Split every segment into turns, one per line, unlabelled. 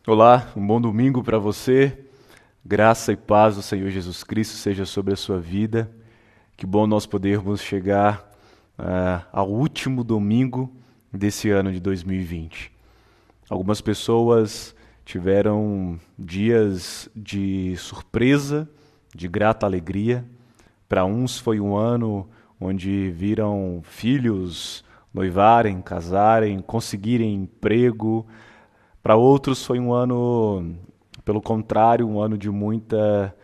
Olá, um bom domingo para você. Graça e paz do Senhor Jesus Cristo seja sobre a sua vida. Que bom nós podermos chegar ao último domingo desse ano de 2020. Algumas pessoas tiveram dias de surpresa, de grata alegria. Para uns foi um ano onde viram filhos noivarem, casarem, conseguirem emprego. Para outros foi um ano, pelo contrário, um ano de muita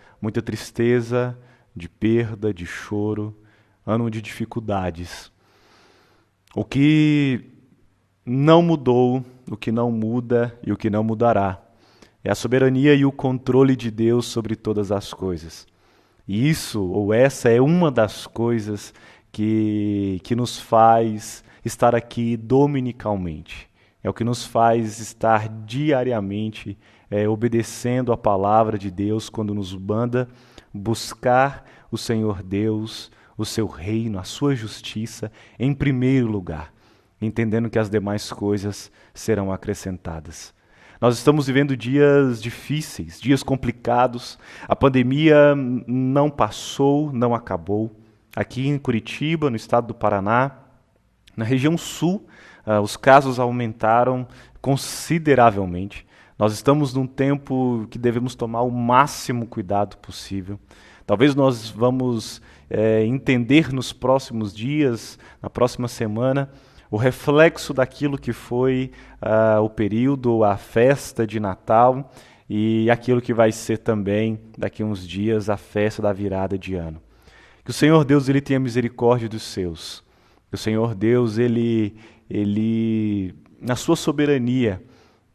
tristeza, de perda, de choro, ano de dificuldades. O que não mudou, o que não muda e o que não mudará é a soberania e o controle de Deus sobre todas as coisas. E isso, ou essa, é uma das coisas que nos faz estar aqui dominicalmente. É o que nos faz estar diariamente obedecendo a palavra de Deus quando nos manda buscar o Senhor Deus, o seu reino, a sua justiça em primeiro lugar, entendendo que as demais coisas serão acrescentadas. Nós estamos vivendo dias difíceis, dias complicados. A pandemia não passou, não acabou. Aqui em Curitiba, no estado do Paraná, na região sul, os casos aumentaram consideravelmente. Nós estamos num tempo que devemos tomar o máximo cuidado possível. Talvez nós vamos entender nos próximos dias, na próxima semana, o reflexo daquilo que foi o período, a festa de Natal e aquilo que vai ser também, daqui a uns dias, a festa da virada de ano. Que o Senhor Deus ele tenha misericórdia dos seus. Que o Senhor Deus, ele, na sua soberania,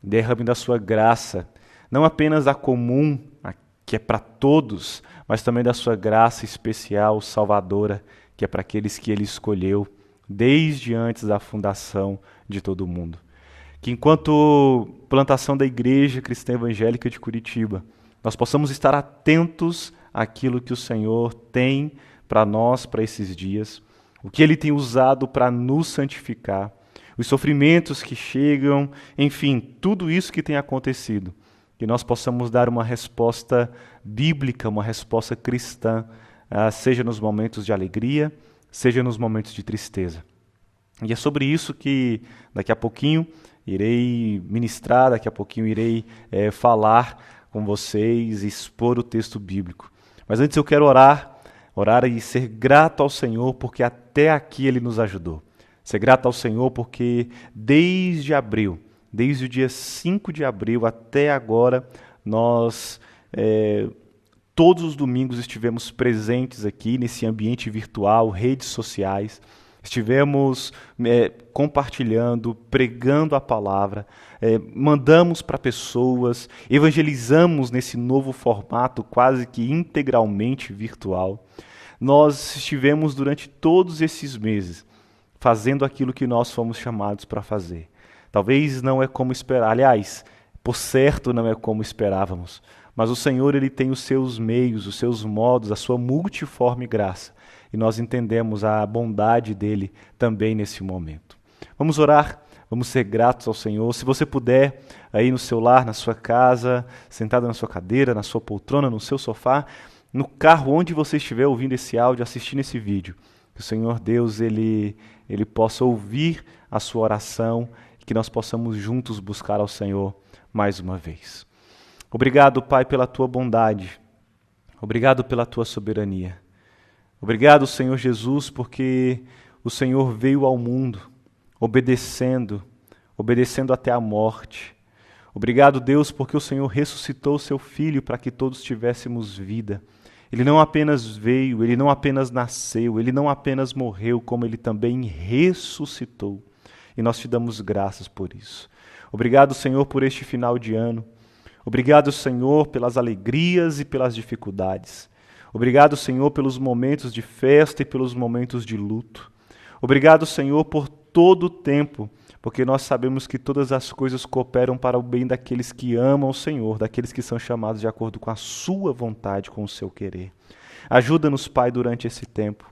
derrame da sua graça, não apenas a comum, a que é para todos, mas também da sua graça especial, salvadora, que é para aqueles que ele escolheu desde antes da fundação de todo o mundo. Que enquanto plantação da Igreja Cristã Evangélica de Curitiba, nós possamos estar atentos àquilo que o Senhor tem para nós, para esses dias, o que Ele tem usado para nos santificar, os sofrimentos que chegam, enfim, tudo isso que tem acontecido, que nós possamos dar uma resposta bíblica, uma resposta cristã, seja nos momentos de alegria, seja nos momentos de tristeza. E é sobre isso que daqui a pouquinho irei ministrar, daqui a pouquinho irei falar com vocês, expor o texto bíblico. Mas antes eu quero orar e ser grato ao Senhor porque até aqui Ele nos ajudou. Ser grato ao Senhor porque desde abril, desde o dia 5 de abril até agora, nós todos os domingos estivemos presentes aqui nesse ambiente virtual, redes sociais, estivemos compartilhando, pregando a palavra, mandamos para pessoas, evangelizamos nesse novo formato quase que integralmente virtual. Nós estivemos durante todos esses meses fazendo aquilo que nós fomos chamados para fazer. Talvez não é como esperar, aliás, por certo não é como esperávamos, mas o Senhor ele tem os seus meios, os seus modos, a sua multiforme graça. E nós entendemos a bondade dele também nesse momento. Vamos orar, vamos ser gratos ao Senhor. Se você puder, aí no seu lar, na sua casa, sentado na sua cadeira, na sua poltrona, no seu sofá, no carro, onde você estiver ouvindo esse áudio, assistindo esse vídeo, que o Senhor Deus ele possa ouvir a sua oração e que nós possamos juntos buscar ao Senhor mais uma vez. Obrigado, Pai, pela tua bondade. Obrigado pela tua soberania. Obrigado, Senhor Jesus, porque o Senhor veio ao mundo obedecendo até a morte. Obrigado, Deus, porque o Senhor ressuscitou o seu Filho para que todos tivéssemos vida. Ele não apenas veio, ele não apenas nasceu, ele não apenas morreu, como ele também ressuscitou. E nós te damos graças por isso. Obrigado, Senhor, por este final de ano. Obrigado, Senhor, pelas alegrias e pelas dificuldades. Obrigado, Senhor, pelos momentos de festa e pelos momentos de luto. Obrigado, Senhor, por todo o tempo, porque nós sabemos que todas as coisas cooperam para o bem daqueles que amam o Senhor, daqueles que são chamados de acordo com a sua vontade, com o seu querer. Ajuda-nos, Pai, durante esse tempo.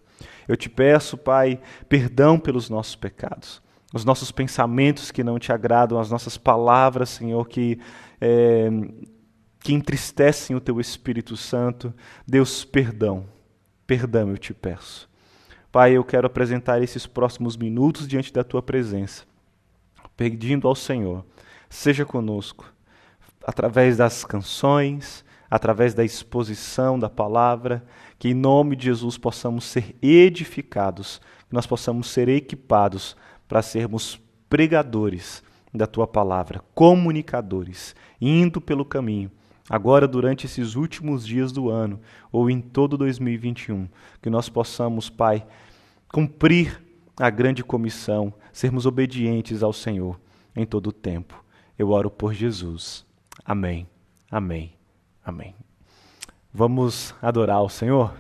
Eu te peço, Pai, perdão pelos nossos pecados. os nossos pensamentos que não te agradam, as nossas palavras, Senhor, que entristecem o Teu Espírito Santo. Deus, perdão eu te peço. Pai, eu quero apresentar esses próximos minutos diante da Tua presença, pedindo ao Senhor, seja conosco, através das canções, através da exposição da palavra, que em nome de Jesus possamos ser edificados, que nós possamos ser equipados para sermos pregadores da Tua palavra, comunicadores, indo pelo caminho, agora durante esses últimos dias do ano, ou em todo 2021, que nós possamos, Pai, cumprir a grande comissão, sermos obedientes ao Senhor em todo o tempo. Eu oro por Jesus. Amém, amém, amém. Vamos adorar ao Senhor?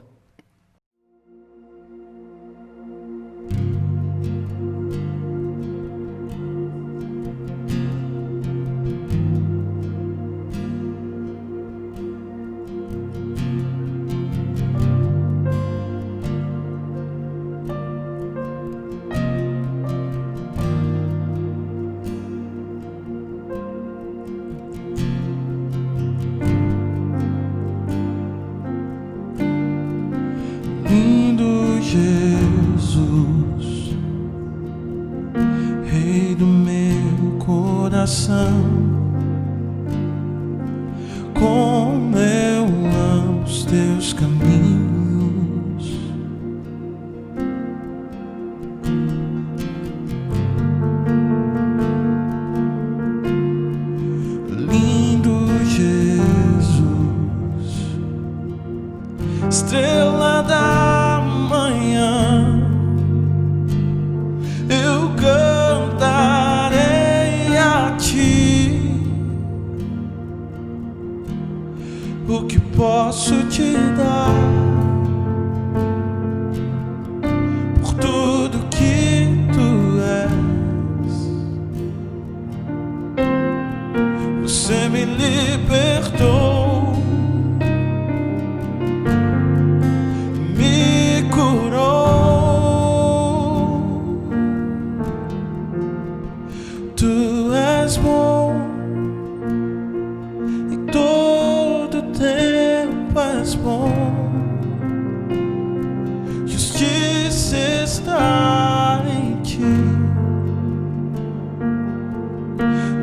Lindo Jesus, Rei do meu coração, como eu amo os Teus caminhos. Lindo Jesus, estrela da manhã, eu cantarei a Ti. O que posso te dar por tudo que Tu és? Você me libertou, Tu és bom, em todo tempo és bom. Justiça está em Ti,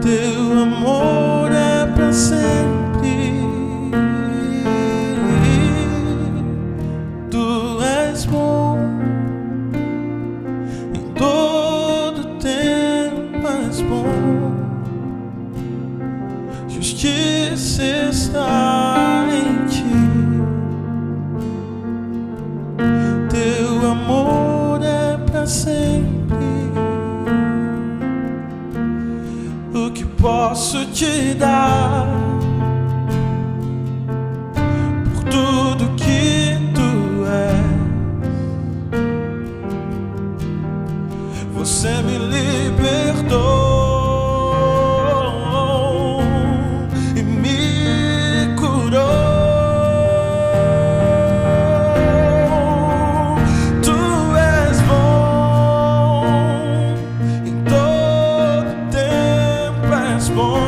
Teu amor é para sempre. Tu és bom, em todo tempo és bom. Justiça está em Ti, Teu amor é para sempre. O que posso te dar por tudo que Tu és? Você me libertou e me curou. Tu és bom, em todo tempo és bom.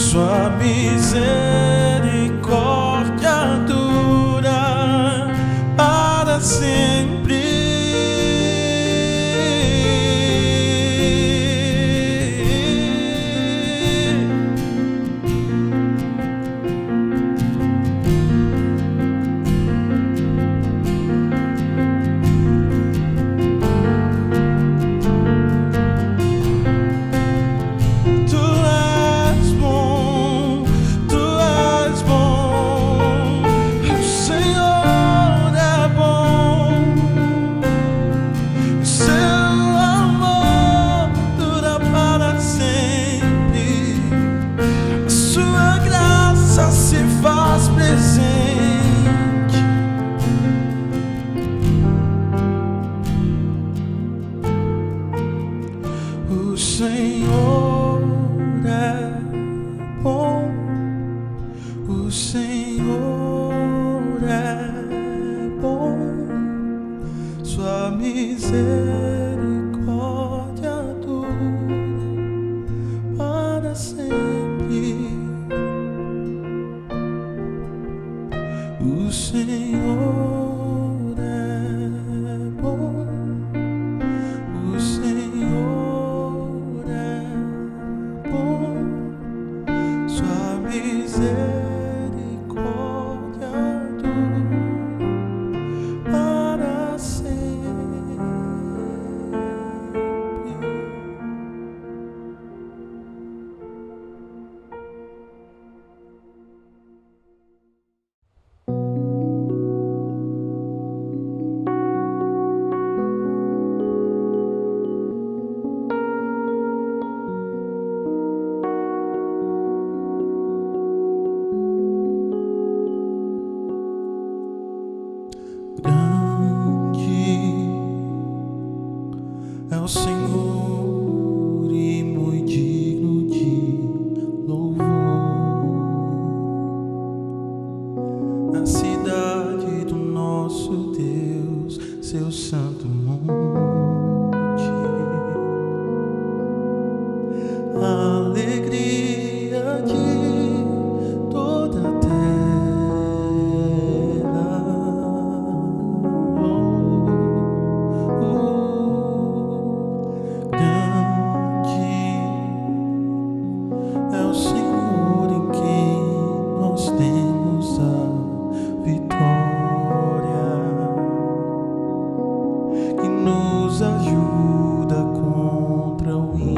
Sua misericórdia dura para sempre. O Senhor é bom, o Senhor é bom, sua misericórdia dura para sempre. O Senhor é bom, o Senhor é bom, sua misericórdia dura para sempre. É o Senhor e muito digno de louvor. Na cidade do nosso Deus, seu santo monte, a alegria de toda a terra. Ajuda contra o inimigo.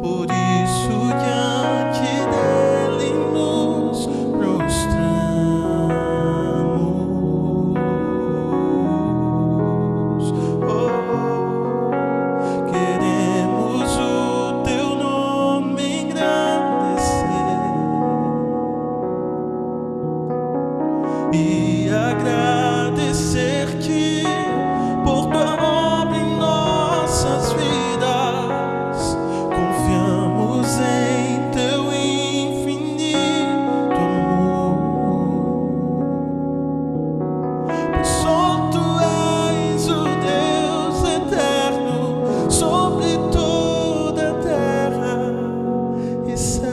Por isso diante dele nos prostramos. Queremos o teu nome engrandecer e agradecer-te por tua obra em nossas vidas. Confiamos em teu infinito amor, pois só tu és o Deus eterno sobre toda a terra e céu.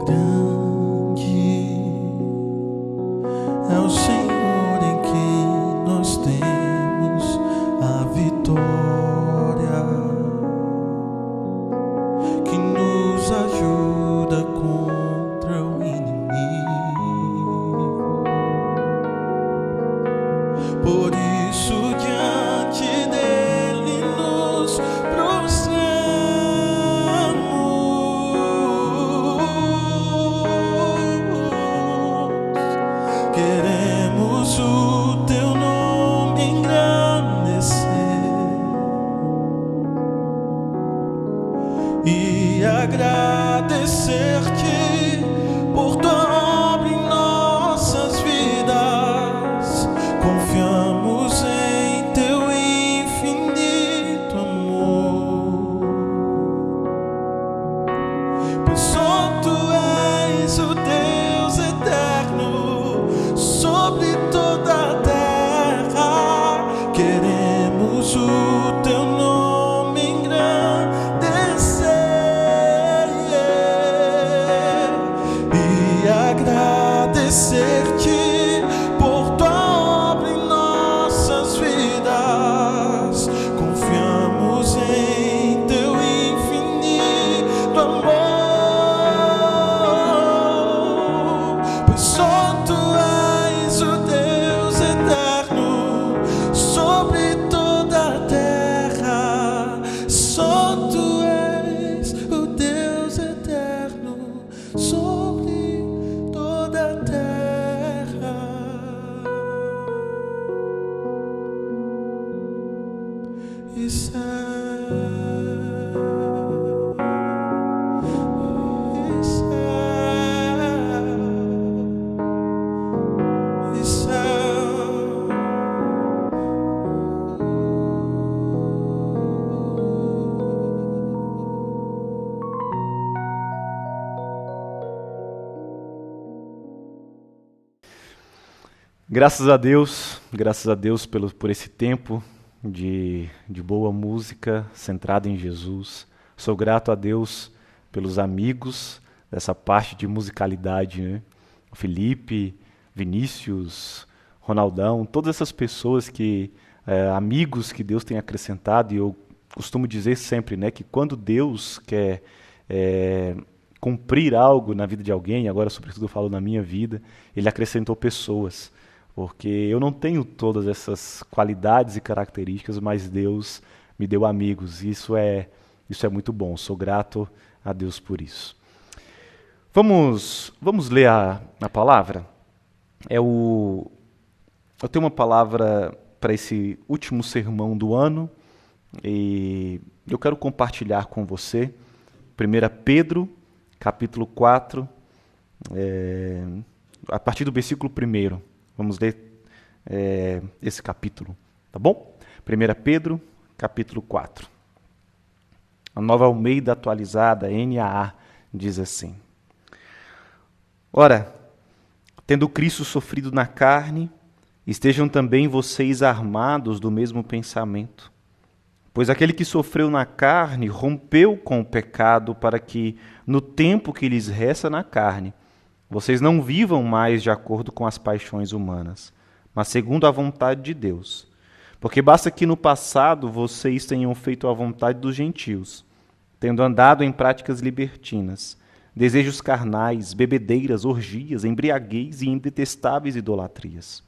Grande é o Senhor em quem nós temos a vitória, que nos ajuda contra o inimigo. Por isso diante dele nos prostramos. Queremos o teu nome engrandecer e agradecer-te por tua obra em nossas vidas. Confiamos em teu infinito amor,
Graças a Deus por esse tempo de boa música centrada em Jesus. Sou grato a Deus pelos amigos dessa parte de musicalidade, né? Felipe, Vinícius, Ronaldão, todas essas pessoas amigos que Deus tem acrescentado, e eu costumo dizer sempre, né, que quando Deus quer cumprir algo na vida de alguém, agora sobretudo eu falo na minha vida, Ele acrescentou pessoas, porque eu não tenho todas essas qualidades e características, mas Deus me deu amigos, e isso é muito bom, sou grato a Deus por isso. Vamos ler a palavra? Eu tenho uma palavra para esse último sermão do ano, e eu quero compartilhar com você 1 Pedro, capítulo 4, a partir do versículo 1. Vamos ler esse capítulo, tá bom? 1 Pedro, capítulo 4. A Nova Almeida atualizada, NAA, diz assim: Ora, tendo Cristo sofrido na carne, estejam também vocês armados do mesmo pensamento. Pois aquele que sofreu na carne rompeu com o pecado, para que, no tempo que lhes resta na carne, vocês não vivam mais de acordo com as paixões humanas, mas segundo a vontade de Deus. Porque basta que no passado vocês tenham feito a vontade dos gentios, tendo andado em práticas libertinas, desejos carnais, bebedeiras, orgias, embriaguez e indetestáveis idolatrias.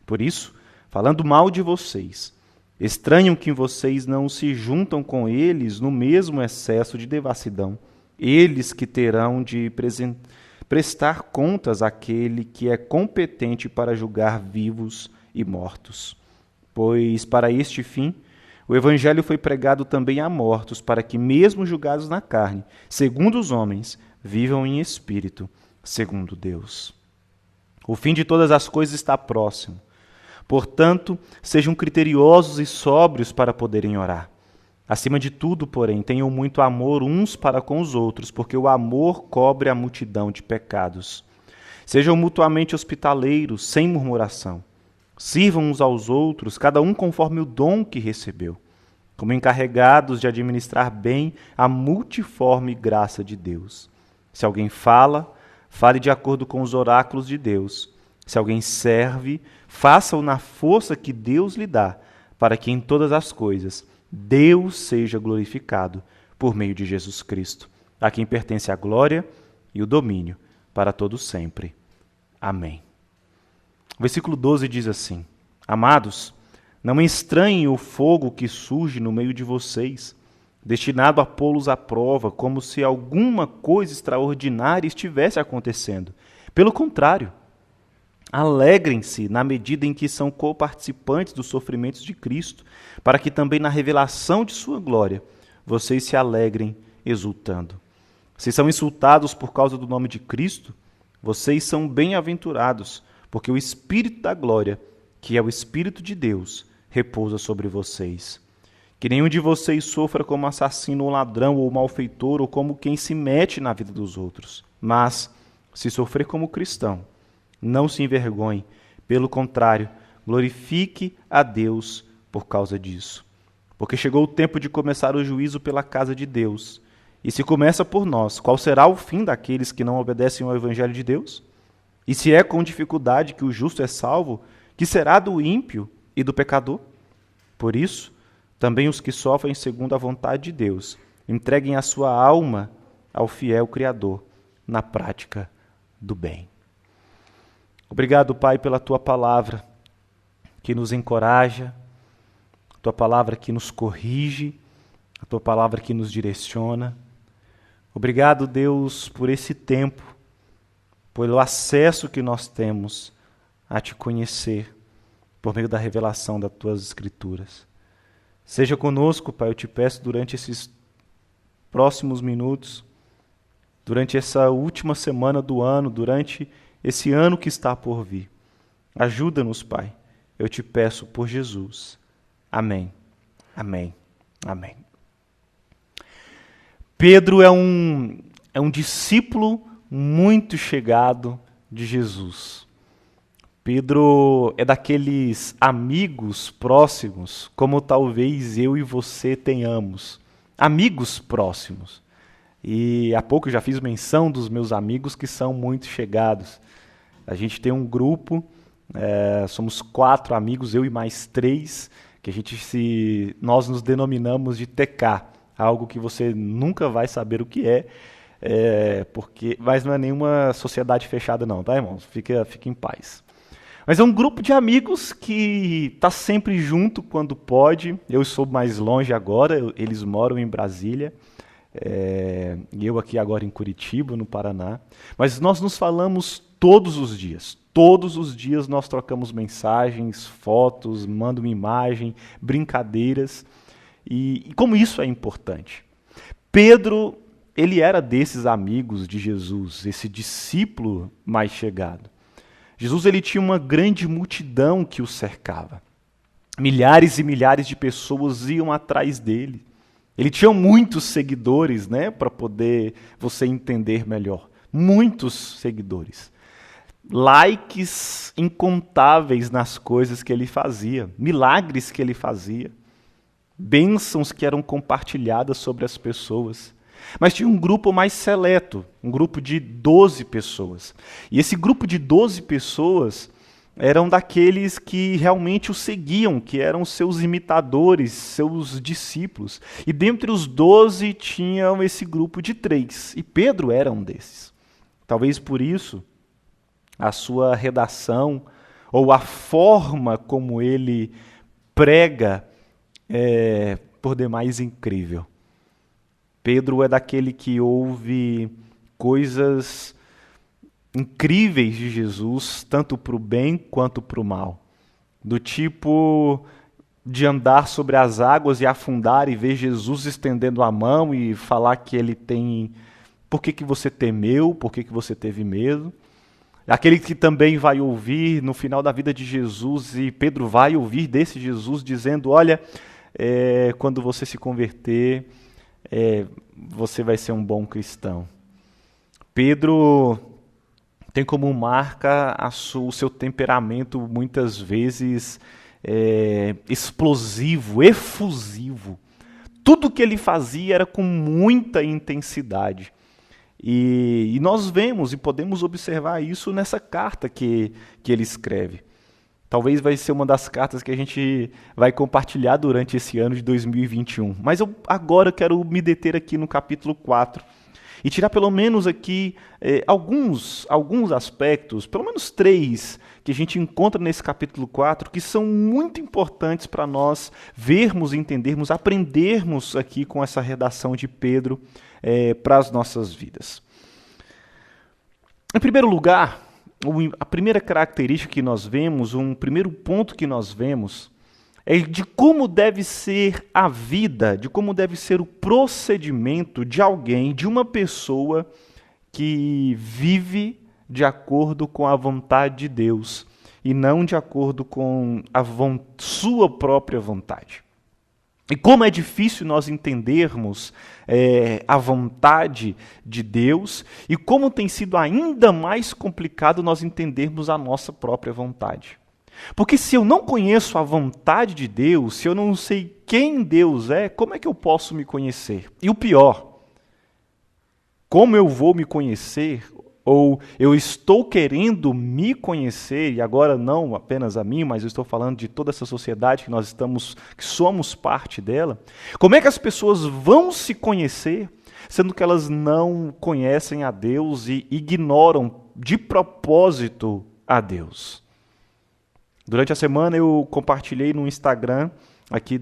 Por isso, falando mal de vocês, estranham que vocês não se juntam com eles no mesmo excesso de devassidão, eles que terão de prestar contas àquele que é competente para julgar vivos e mortos. Pois, para este fim, o Evangelho foi pregado também a mortos, para que, mesmo julgados na carne, segundo os homens, vivam em espírito, segundo Deus. O fim de todas as coisas está próximo. Portanto, sejam criteriosos e sóbrios para poderem orar. Acima de tudo, porém, tenham muito amor uns para com os outros, porque o amor cobre a multidão de pecados. Sejam mutuamente hospitaleiros, sem murmuração. Sirvam uns aos outros, cada um conforme o dom que recebeu, como encarregados de administrar bem a multiforme graça de Deus. Se alguém fala, fale de acordo com os oráculos de Deus. Se alguém serve, faça-o na força que Deus lhe dá, para que em todas as coisas Deus seja glorificado por meio de Jesus Cristo, a quem pertence a glória e o domínio para todo sempre. Amém. O versículo 12 diz assim: Amados, não estranhem o fogo que surge no meio de vocês, destinado a pô-los à prova, como se alguma coisa extraordinária estivesse acontecendo. Pelo contrário, alegrem-se na medida em que são coparticipantes dos sofrimentos de Cristo, para que também na revelação de sua glória vocês se alegrem exultando. Se são insultados por causa do nome de Cristo, vocês são bem-aventurados, porque o Espírito da glória, que é o Espírito de Deus, repousa sobre vocês. Que nenhum de vocês sofra como assassino ou ladrão ou malfeitor ou como quem se mete na vida dos outros. Mas, se sofrer como cristão, não se envergonhe, pelo contrário, glorifique a Deus por causa disso. Porque chegou o tempo de começar o juízo pela casa de Deus. E se começa por nós, qual será o fim daqueles que não obedecem ao Evangelho de Deus? E se é com dificuldade que o justo é salvo, que será do ímpio e do pecador? Por isso, também os que sofrem segundo a vontade de Deus, entreguem a sua alma ao fiel Criador na prática do bem. Obrigado, Pai, pela Tua palavra que nos encoraja, a Tua palavra que nos corrige, a Tua palavra que nos direciona. Obrigado, Deus, por esse tempo, pelo acesso que nós temos a Te conhecer por meio da revelação das Tuas Escrituras. Seja conosco, Pai, eu te peço durante esses próximos minutos, durante essa última semana do ano, durante esse ano que está por vir. Ajuda-nos, Pai, eu te peço por Jesus. Amém, amém, amém. Pedro é um discípulo muito chegado de Jesus. Pedro é daqueles amigos próximos, como talvez eu e você tenhamos. Amigos próximos. E há pouco eu já fiz menção dos meus amigos que são muito chegados. A gente tem um grupo, somos 4 amigos, eu e mais 3, que nós nos denominamos de TK, algo que você nunca vai saber o que mas não é nenhuma sociedade fechada não, tá, irmãos? Fica em paz. Mas é um grupo de amigos que está sempre junto quando pode. Eu sou mais longe agora, eles moram em Brasília, e eu aqui agora em Curitiba, no Paraná. Mas nós nos falamos todos os dias. Todos os dias nós trocamos mensagens, fotos, mando uma imagem, brincadeiras. E como isso é importante. Pedro, ele era desses amigos de Jesus, esse discípulo mais chegado. Jesus, ele tinha uma grande multidão que o cercava. Milhares e milhares de pessoas iam atrás dele. Ele tinha muitos seguidores, né, para poder você entender melhor. Muitos seguidores. Likes incontáveis nas coisas que ele fazia. Milagres que ele fazia. Bênçãos que eram compartilhadas sobre as pessoas. Mas tinha um grupo mais seleto, um grupo de 12 pessoas. E esse grupo de 12 pessoas eram daqueles que realmente o seguiam, que eram seus imitadores, seus discípulos. E dentre os 12 tinham esse grupo de 3. E Pedro era um desses. Talvez por isso a sua redação ou a forma como ele prega é por demais incrível. Pedro é daquele que ouve coisas incríveis de Jesus, tanto para o bem quanto para o mal. Do tipo de andar sobre as águas e afundar e ver Jesus estendendo a mão e falar que ele tem... Por que você temeu? Por que você teve medo? Aquele que também vai ouvir no final da vida de Jesus, e Pedro vai ouvir desse Jesus dizendo, olha, quando você se converter... você vai ser um bom cristão. Pedro tem como marca o seu temperamento muitas vezes explosivo, efusivo. Tudo que ele fazia era com muita intensidade. E nós vemos e podemos observar isso nessa carta que ele escreve. Talvez vai ser uma das cartas que a gente vai compartilhar durante esse ano de 2021. Mas eu agora quero me deter aqui no capítulo 4 e tirar pelo menos aqui alguns aspectos, pelo menos 3, que a gente encontra nesse capítulo 4, que são muito importantes para nós vermos, entendermos, aprendermos aqui com essa redação de Pedro para as nossas vidas. Em primeiro lugar, a primeira característica que nós vemos, um primeiro ponto que nós vemos, é de como deve ser a vida, de como deve ser o procedimento de alguém, de uma pessoa que vive de acordo com a vontade de Deus e não de acordo com a sua própria vontade. E como é difícil nós entendermos a vontade de Deus e como tem sido ainda mais complicado nós entendermos a nossa própria vontade. Porque se eu não conheço a vontade de Deus, se eu não sei quem Deus é, como é que eu posso me conhecer? E o pior, como eu vou me conhecer, ou eu estou querendo me conhecer, e agora não apenas a mim, mas eu estou falando de toda essa sociedade que somos parte dela, como é que as pessoas vão se conhecer, sendo que elas não conhecem a Deus e ignoram de propósito a Deus? Durante a semana eu compartilhei no Instagram aqui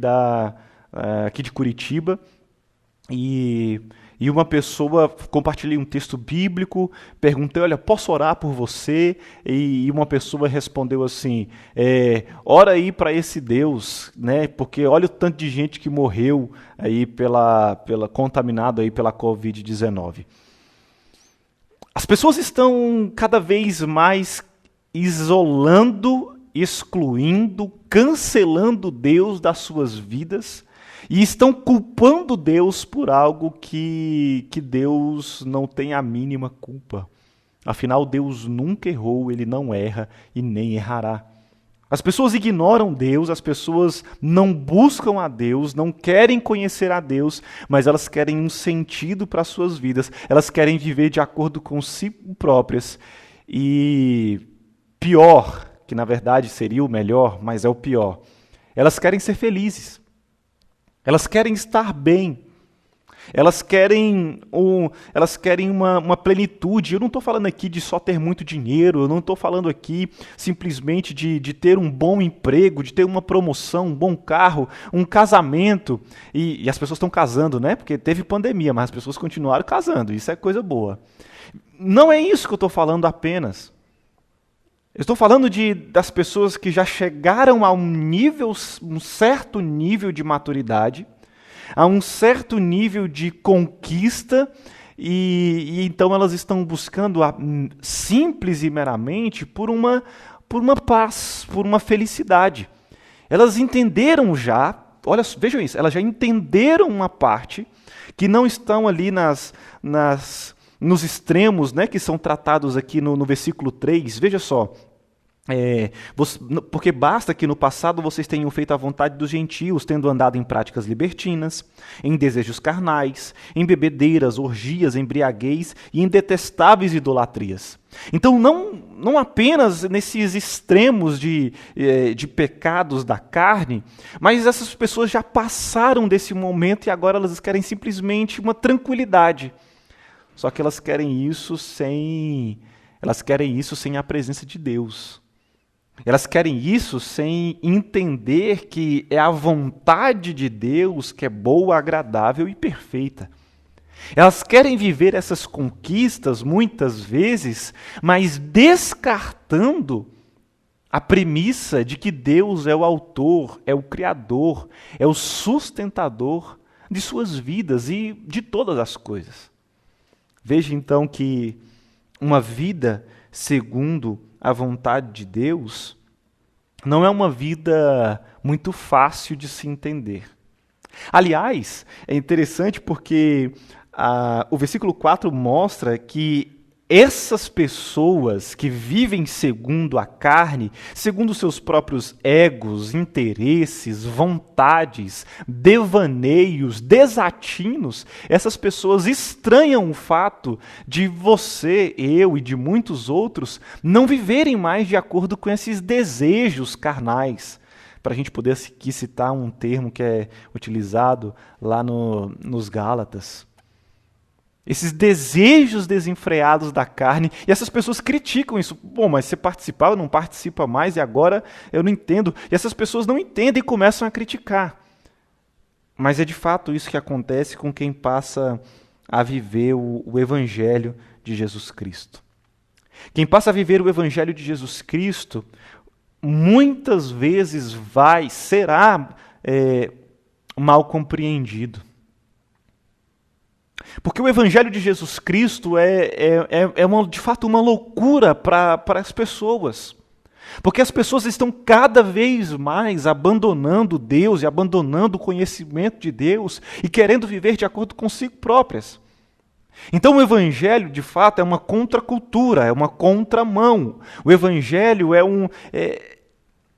de Curitiba, e uma pessoa, compartilhei um texto bíblico, perguntei, olha, posso orar por você? E uma pessoa respondeu assim, ora aí para esse Deus, né? Porque olha o tanto de gente que morreu aí contaminado aí pela Covid-19. As pessoas estão cada vez mais isolando, excluindo, cancelando Deus das suas vidas, e estão culpando Deus por algo que Deus não tem a mínima culpa. Afinal, Deus nunca errou, Ele não erra e nem errará. As pessoas ignoram Deus, as pessoas não buscam a Deus, não querem conhecer a Deus, mas elas querem um sentido para as suas vidas. Elas querem viver de acordo com si próprias. E pior, que na verdade seria o melhor, mas é o pior, elas querem ser felizes. Elas querem estar bem. Elas querem uma plenitude. Eu não estou falando aqui de só ter muito dinheiro, eu não estou falando aqui simplesmente de ter um bom emprego, de ter uma promoção, um bom carro, um casamento. E as pessoas estão casando, né? Porque teve pandemia, mas as pessoas continuaram casando. Isso é coisa boa. Não é isso que eu estou falando apenas. Eu estou falando das pessoas que já chegaram a um certo nível de maturidade, a um certo nível de conquista, e então elas estão buscando simples e meramente por uma paz, por uma felicidade. Elas entenderam já, olha, vejam isso, elas já entenderam uma parte que não estão ali nos extremos, né, que são tratados aqui no versículo 3, veja só. Porque basta que no passado vocês tenham feito a vontade dos gentios, tendo andado em práticas libertinas, em desejos carnais, em bebedeiras, orgias, embriaguez e em detestáveis idolatrias. Então não apenas nesses extremos de pecados da carne, mas essas pessoas já passaram desse momento e agora elas querem simplesmente uma tranquilidade. Só que elas querem isso sem a presença de Deus. Elas querem isso sem entender que é a vontade de Deus que é boa, agradável e perfeita. Elas querem viver essas conquistas muitas vezes, mas descartando a premissa de que Deus é o autor, é o criador, é o sustentador de suas vidas e de todas as coisas. Veja então que uma vida segundo a vontade de Deus não é uma vida muito fácil de se entender. Aliás, é interessante porque o versículo 4 mostra que essas pessoas que vivem segundo a carne, segundo seus próprios egos, interesses, vontades, devaneios, desatinos, essas pessoas estranham o fato de você, eu e de muitos outros não viverem mais de acordo com esses desejos carnais. Para a gente poder aqui citar um termo que é utilizado lá nos Gálatas. Esses desejos desenfreados da carne, e essas pessoas criticam isso. Bom, mas você participava, não participa mais, e agora eu não entendo. E essas pessoas não entendem e começam a criticar. Mas é de fato isso que acontece com quem passa a viver o Evangelho de Jesus Cristo. Quem passa a viver o Evangelho de Jesus Cristo, muitas vezes será mal compreendido. Porque o Evangelho de Jesus Cristo de fato uma loucura para as pessoas. Porque as pessoas estão cada vez mais abandonando Deus e abandonando o conhecimento de Deus e querendo viver de acordo consigo próprias. Então o Evangelho, de fato, é uma contracultura, é uma contramão. O Evangelho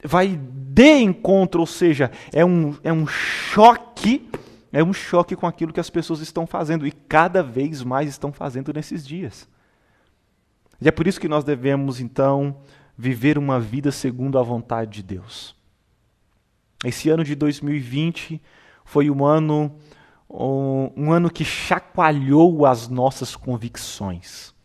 vai de encontro, ou seja, é um choque. É um choque com aquilo que as pessoas estão fazendo e cada vez mais estão fazendo nesses dias. E é por isso que nós devemos, então, viver uma vida segundo a vontade de Deus. Esse ano de 2020 foi um ano que chacoalhou as nossas convicções.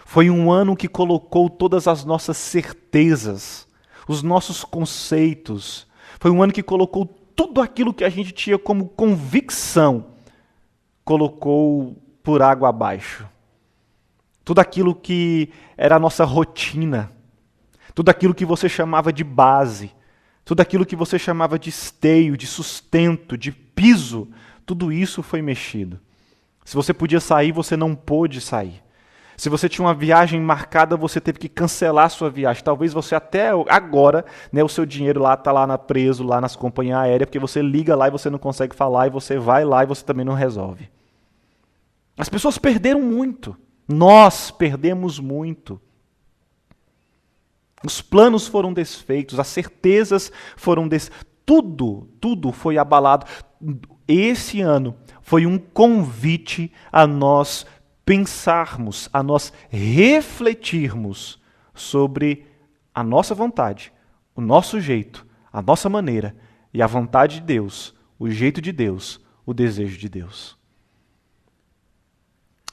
Foi um ano que colocou todas as nossas certezas, os nossos conceitos. Foi um ano que colocou tudo aquilo que a gente tinha como convicção, colocou por água abaixo. Tudo aquilo que era a nossa rotina, tudo aquilo que você chamava de base, tudo aquilo que você chamava de esteio, de sustento, de piso, tudo isso foi mexido. Se você podia sair, você não pôde sair. Se você tinha uma viagem marcada, você teve que cancelar a sua viagem. Talvez você até agora, né, o seu dinheiro lá está lá preso lá nas companhias aéreas, porque você liga lá e você não consegue falar, e você vai lá e você também não resolve. As pessoas perderam muito. Nós perdemos muito. Os planos foram desfeitos, as certezas foram tudo foi abalado. Esse ano foi um convite a nós pensarmos, a nós refletirmos sobre a nossa vontade, o nosso jeito, a nossa maneira e a vontade de Deus, o jeito de Deus, o desejo de Deus.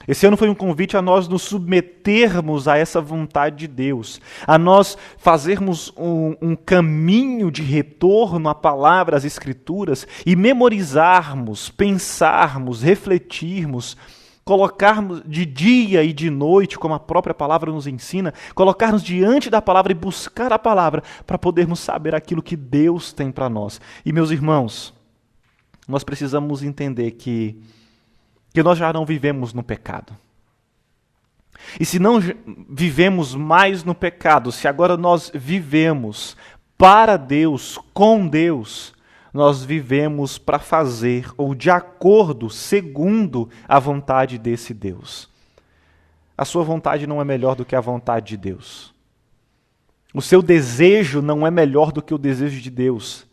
Esse ano foi um convite a nós nos submetermos a essa vontade de Deus, a nós fazermos um caminho de retorno à palavra, às Escrituras, e memorizarmos, pensarmos, refletirmos, colocarmos de dia e de noite, como a própria palavra nos ensina, colocarmos diante da palavra e buscar a palavra para podermos saber aquilo que Deus tem para nós. E, meus irmãos, nós precisamos entender que nós já não vivemos no pecado. E se não vivemos mais no pecado, se agora nós vivemos para Deus, com Deus, nós vivemos para fazer, ou de acordo, segundo a vontade desse Deus. A sua vontade não é melhor do que a vontade de Deus. O seu desejo não é melhor do que o desejo de Deus.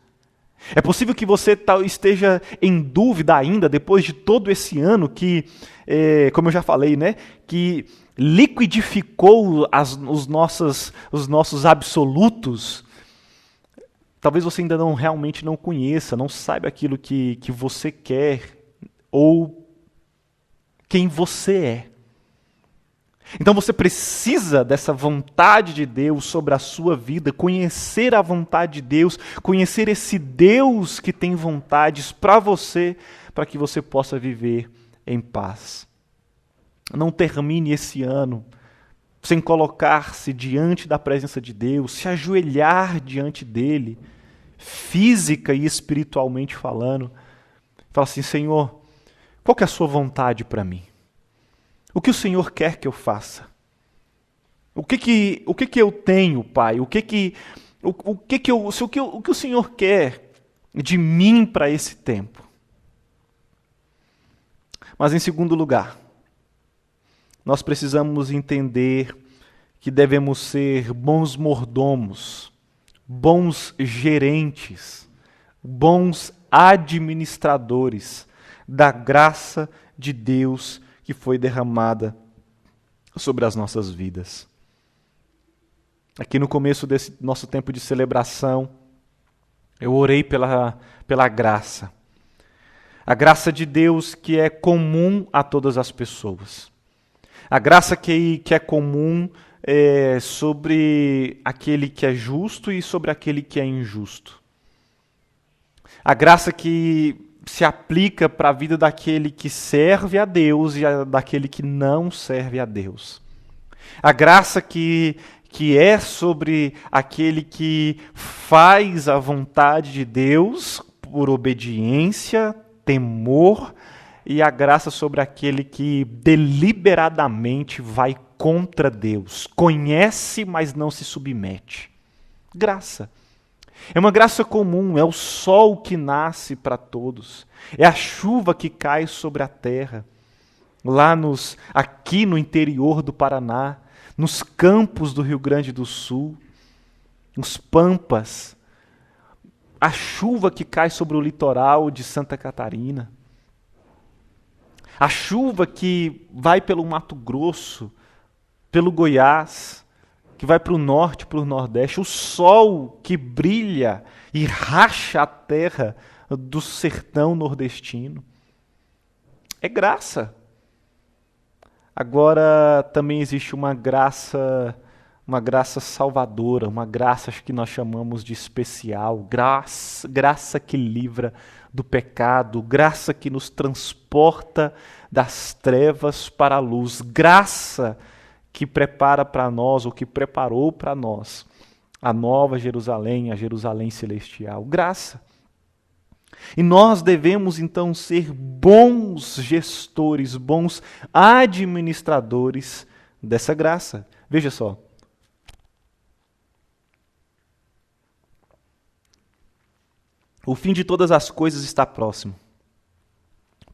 É possível que você esteja em dúvida ainda, depois de todo esse ano que, como eu já falei, né, que liquidificou os nossos absolutos. Talvez você ainda realmente não conheça, não saiba aquilo que você quer ou quem você é. Então você precisa dessa vontade de Deus sobre a sua vida, conhecer a vontade de Deus, conhecer esse Deus que tem vontades para você, para que você possa viver em paz. Não termine esse ano sem colocar-se diante da presença de Deus, se ajoelhar diante dele, física e espiritualmente falando. Fala assim: Senhor, qual que é a sua vontade para mim? O que o Senhor quer que eu faça? O que eu tenho, Pai? O que o Senhor quer de mim para esse tempo? Mas em segundo lugar, nós precisamos entender que devemos ser bons mordomos, bons gerentes, bons administradores da graça de Deus que foi derramada sobre as nossas vidas. Aqui no começo desse nosso tempo de celebração, eu orei pela graça. A graça de Deus que é comum a todas as pessoas. A graça que é comum sobre aquele que é justo e sobre aquele que é injusto. A graça que se aplica para a vida daquele que serve a Deus e daquele que não serve a Deus. A graça que é sobre aquele que faz a vontade de Deus por obediência, temor, e a graça sobre aquele que deliberadamente vai contra Deus, conhece, mas não se submete. Graça. É uma graça comum, é o sol que nasce para todos, é a chuva que cai sobre a terra, aqui no interior do Paraná, nos campos do Rio Grande do Sul, nos pampas, a chuva que cai sobre o litoral de Santa Catarina, a chuva que vai pelo Mato Grosso, pelo Goiás, que vai para o norte, para o nordeste, o sol que brilha e racha a terra do sertão nordestino. É graça. Agora também existe uma graça salvadora, uma graça que nós chamamos de especial, graça que livra do pecado, graça que nos transporta das trevas para a luz, graça que prepara para nós, ou que preparou para nós, a nova Jerusalém, a Jerusalém celestial. Graça. E nós devemos então ser bons gestores, bons administradores dessa graça. Veja só. O fim de todas as coisas está próximo.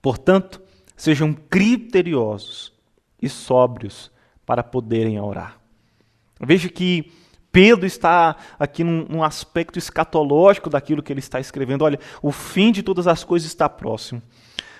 Portanto, sejam criteriosos, e sóbrios para poderem orar. Veja que Pedro está aqui num aspecto escatológico daquilo que ele está escrevendo. Olha, o fim de todas as coisas está próximo.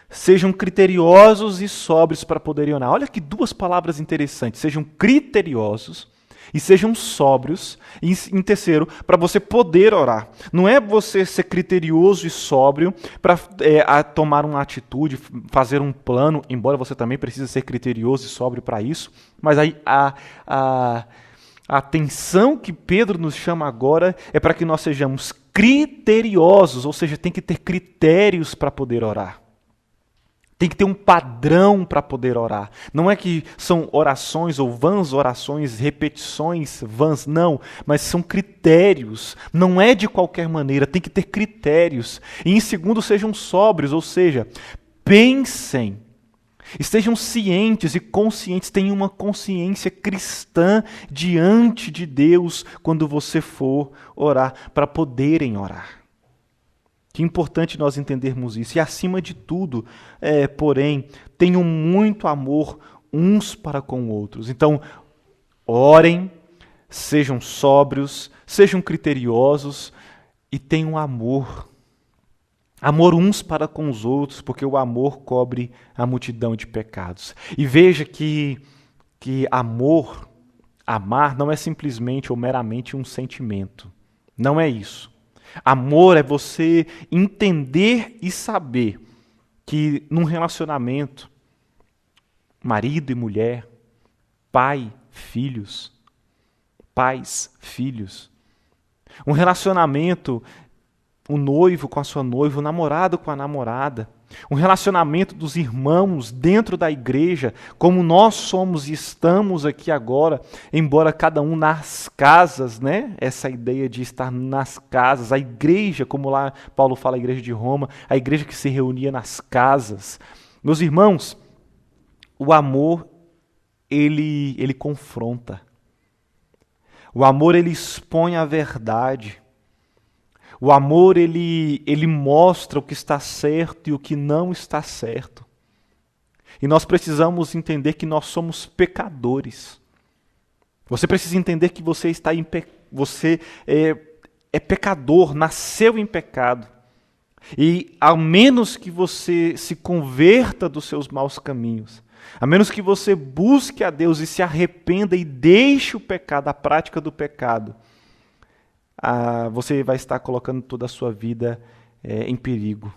Sejam criteriosos e sóbrios para poderem orar. Olha que duas palavras interessantes. Sejam criteriosos e sejam sóbrios. E em terceiro, para você poder orar. Não é você ser criterioso e sóbrio para tomar uma atitude, fazer um plano, embora você também precise ser criterioso e sóbrio para isso. Mas aí a atenção que Pedro nos chama agora é para que nós sejamos criteriosos, ou seja, tem que ter critérios para poder orar. Tem que ter um padrão para poder orar. Não é que são orações ou vãs orações, repetições vãs, não. Mas são critérios. Não é de qualquer maneira, tem que ter critérios. E em segundo, sejam sóbrios, ou seja, pensem. Estejam cientes e conscientes, tenham uma consciência cristã diante de Deus quando você for orar, para poderem orar. Que importante nós entendermos isso. E acima de tudo, porém, tenham muito amor uns para com outros. Então, orem, sejam sóbrios, sejam criteriosos e tenham amor. Amor uns para com os outros, porque o amor cobre a multidão de pecados. E veja que amar não é simplesmente ou meramente um sentimento. Não é isso. Amor é você entender e saber que num relacionamento, marido e mulher, pais, filhos, um relacionamento, o noivo com a sua noiva, o namorado com a namorada, um relacionamento dos irmãos dentro da igreja, como nós somos e estamos aqui agora, embora cada um nas casas, né? Essa ideia de estar nas casas, a igreja, como lá Paulo fala, a igreja de Roma, a igreja que se reunia nas casas. Meus irmãos, o amor, ele confronta. O amor, ele expõe a verdade. O amor, ele mostra o que está certo e o que não está certo. E nós precisamos entender que nós somos pecadores. Você precisa entender que você é pecador, nasceu em pecado. E ao menos que você se converta dos seus maus caminhos, a menos que você busque a Deus e se arrependa e deixe o pecado, a prática do pecado, você vai estar colocando toda a sua vida em perigo.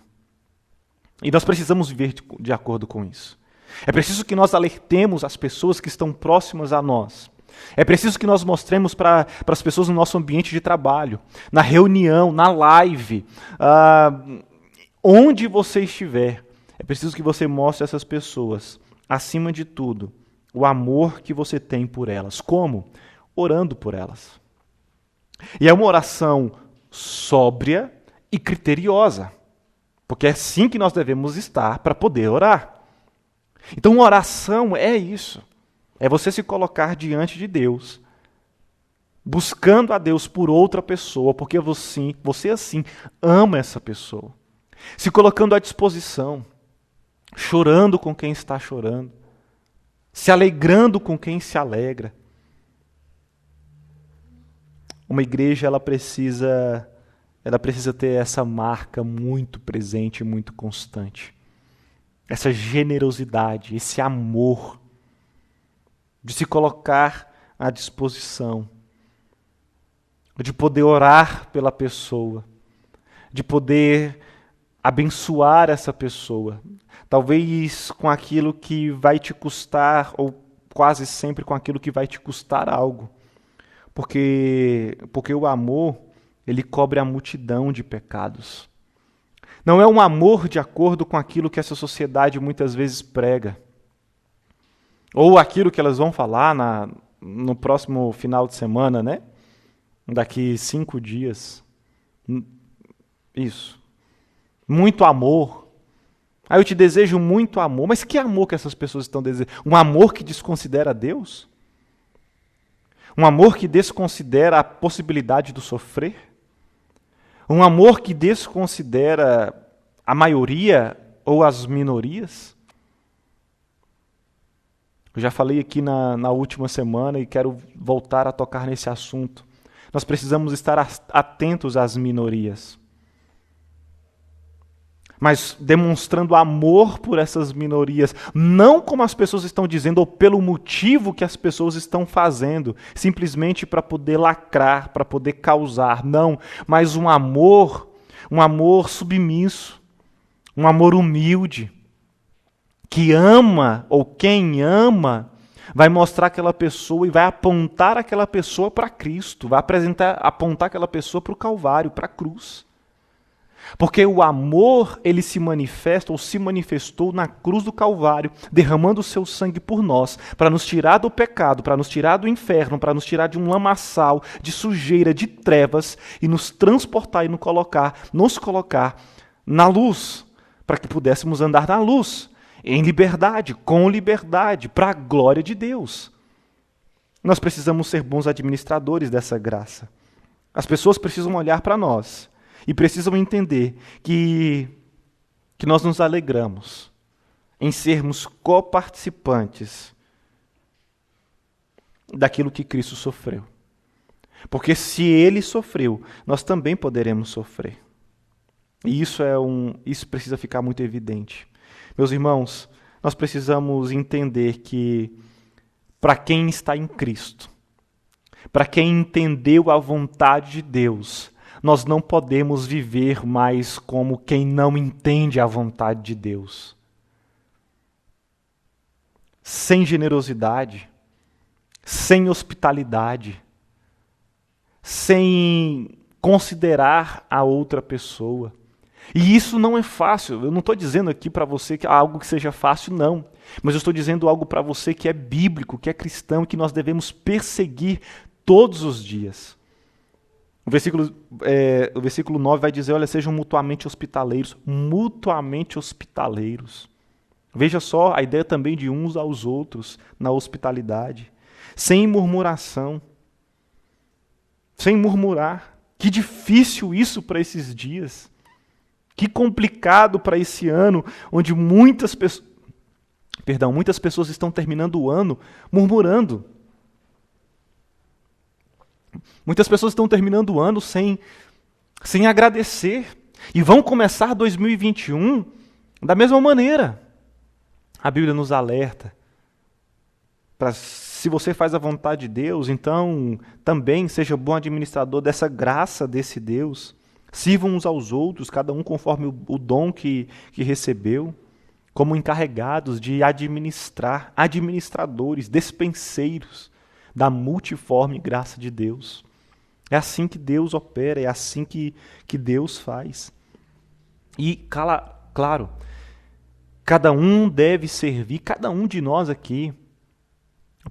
E nós precisamos viver de acordo com isso. É preciso que nós alertemos as pessoas que estão próximas a nós. É preciso que nós mostremos para as pessoas no nosso ambiente de trabalho, na reunião, na live, onde você estiver. É preciso que você mostre a essas pessoas, acima de tudo, o amor que você tem por elas. Como? Orando por elas. E é uma oração sóbria e criteriosa, porque é assim que nós devemos estar para poder orar. Então, uma oração é isso, é você se colocar diante de Deus, buscando a Deus por outra pessoa, porque você assim ama essa pessoa, se colocando à disposição, chorando com quem está chorando, se alegrando com quem se alegra. Uma igreja, ela precisa ter essa marca muito presente, muito constante. Essa generosidade, esse amor de se colocar à disposição, de poder orar pela pessoa, de poder abençoar essa pessoa. Talvez com aquilo que vai te custar, ou quase sempre com aquilo que vai te custar algo. Porque o amor, ele cobre a multidão de pecados. Não é um amor de acordo com aquilo que essa sociedade muitas vezes prega. Ou aquilo que elas vão falar no próximo final de semana, né? Daqui 5 dias. Isso. Muito amor. Eu te desejo muito amor. Mas que amor que essas pessoas estão desejando? Um amor que desconsidera Deus? Um amor que desconsidera a possibilidade do sofrer? Um amor que desconsidera a maioria ou as minorias? Eu já falei aqui na última semana e quero voltar a tocar nesse assunto. Nós precisamos estar atentos às minorias, mas demonstrando amor por essas minorias, não como as pessoas estão dizendo ou pelo motivo que as pessoas estão fazendo, simplesmente para poder lacrar, para poder causar, não, mas um amor submisso, um amor humilde, que ama, ou quem ama, vai mostrar aquela pessoa e vai apontar aquela pessoa para Cristo, vai apontar aquela pessoa para o Calvário, para a cruz. Porque o amor, ele se manifesta ou se manifestou na cruz do Calvário, derramando o seu sangue por nós, para nos tirar do pecado, para nos tirar do inferno, para nos tirar de um lamaçal, de sujeira, de trevas, e nos transportar e nos colocar na luz, para que pudéssemos andar na luz, em liberdade, com liberdade, para a glória de Deus. Nós precisamos ser bons administradores dessa graça. As pessoas precisam olhar para nós e precisam entender que nós nos alegramos em sermos coparticipantes daquilo que Cristo sofreu. Porque se Ele sofreu, nós também poderemos sofrer. E isso precisa ficar muito evidente. Meus irmãos, nós precisamos entender que para quem está em Cristo, para quem entendeu a vontade de Deus, nós não podemos viver mais como quem não entende a vontade de Deus. Sem generosidade, sem hospitalidade, sem considerar a outra pessoa. E isso não é fácil. Eu não estou dizendo aqui para você que algo que seja fácil, não. Mas eu estou dizendo algo para você que é bíblico, que é cristão, que nós devemos perseguir todos os dias. O versículo 9 vai dizer, olha, sejam mutuamente hospitaleiros. Mutuamente hospitaleiros. Veja só a ideia também de uns aos outros na hospitalidade. Sem murmuração. Sem murmurar. Que difícil isso para esses dias. Que complicado para esse ano, onde muitas pessoas estão terminando o ano murmurando. Muitas pessoas estão terminando o ano sem agradecer. E vão começar 2021 da mesma maneira. A Bíblia nos alerta. Se você faz a vontade de Deus, então também seja bom administrador dessa graça desse Deus. Sirvam uns aos outros, cada um conforme o dom que recebeu, como encarregados de administrar, administradores, despenseiros da multiforme graça de Deus. É assim que Deus opera, é assim que Deus faz. E, claro, cada um deve servir, cada um de nós aqui, a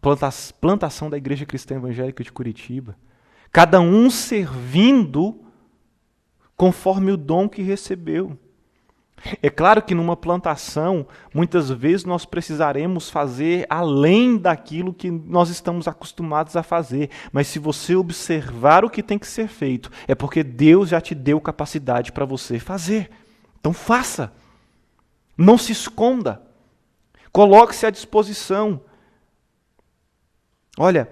plantação da Igreja Cristã Evangélica de Curitiba, cada um servindo conforme o dom que recebeu. É claro que numa plantação, muitas vezes nós precisaremos fazer além daquilo que nós estamos acostumados a fazer. Mas se você observar o que tem que ser feito, é porque Deus já te deu capacidade para você fazer. Então faça. Não se esconda. Coloque-se à disposição. Olha,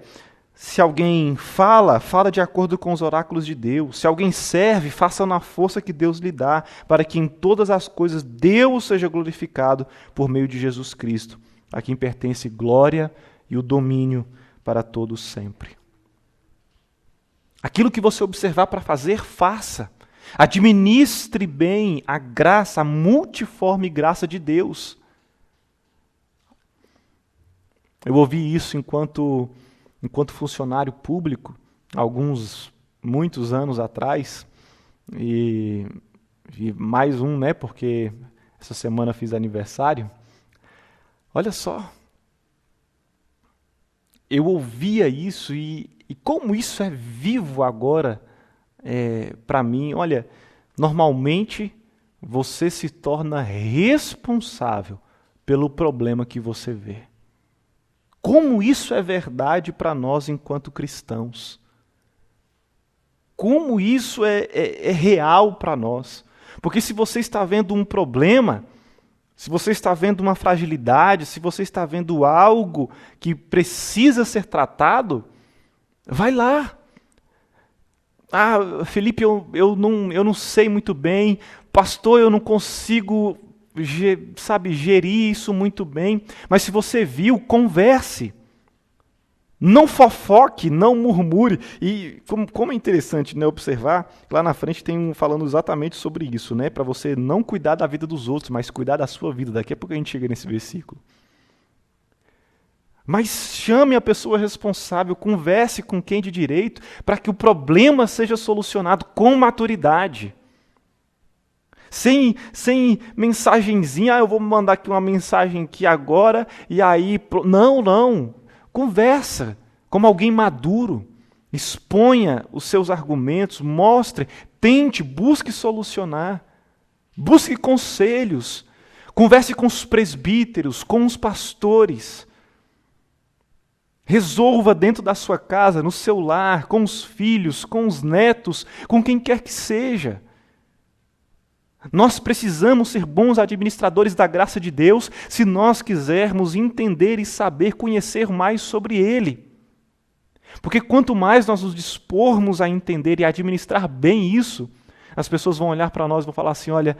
se alguém fala de acordo com os oráculos de Deus. Se alguém serve, faça na força que Deus lhe dá, para que em todas as coisas Deus seja glorificado por meio de Jesus Cristo, a quem pertence glória e o domínio para todos sempre. Aquilo que você observar para fazer, faça. Administre bem a graça, a multiforme graça de Deus. Eu ouvi isso enquanto funcionário público, muitos anos atrás, e mais um, né, porque essa semana fiz aniversário. Olha só, eu ouvia isso e como isso é vivo agora para mim. Olha, normalmente você se torna responsável pelo problema que você vê. Como isso é verdade para nós enquanto cristãos. Como isso é real para nós. Porque se você está vendo um problema, Se você está vendo uma fragilidade, se você está vendo algo que precisa ser tratado, vai lá. Ah, Felipe, eu não sei muito bem. Pastor, eu não consigo, gerir isso muito bem. Mas se você viu, converse. Não fofoque, não murmure. E como é interessante, né, observar, lá na frente tem um falando exatamente sobre isso, né, para você não cuidar da vida dos outros, mas cuidar da sua vida. Daqui a pouco a gente chega nesse versículo. Mas chame a pessoa responsável, converse com quem de direito, para que o problema seja solucionado com maturidade. Sem mensagenzinha, eu vou mandar aqui uma mensagem aqui agora, e aí... Não. Conversa como alguém maduro, exponha os seus argumentos, mostre, tente, busque solucionar, busque conselhos, converse com os presbíteros, com os pastores, resolva dentro da sua casa, no seu lar, com os filhos, com os netos, com quem quer que seja. Nós precisamos ser bons administradores da graça de Deus se nós quisermos entender e saber conhecer mais sobre Ele. Porque quanto mais nós nos dispormos a entender e a administrar bem isso, as pessoas vão olhar para nós e vão falar assim, olha,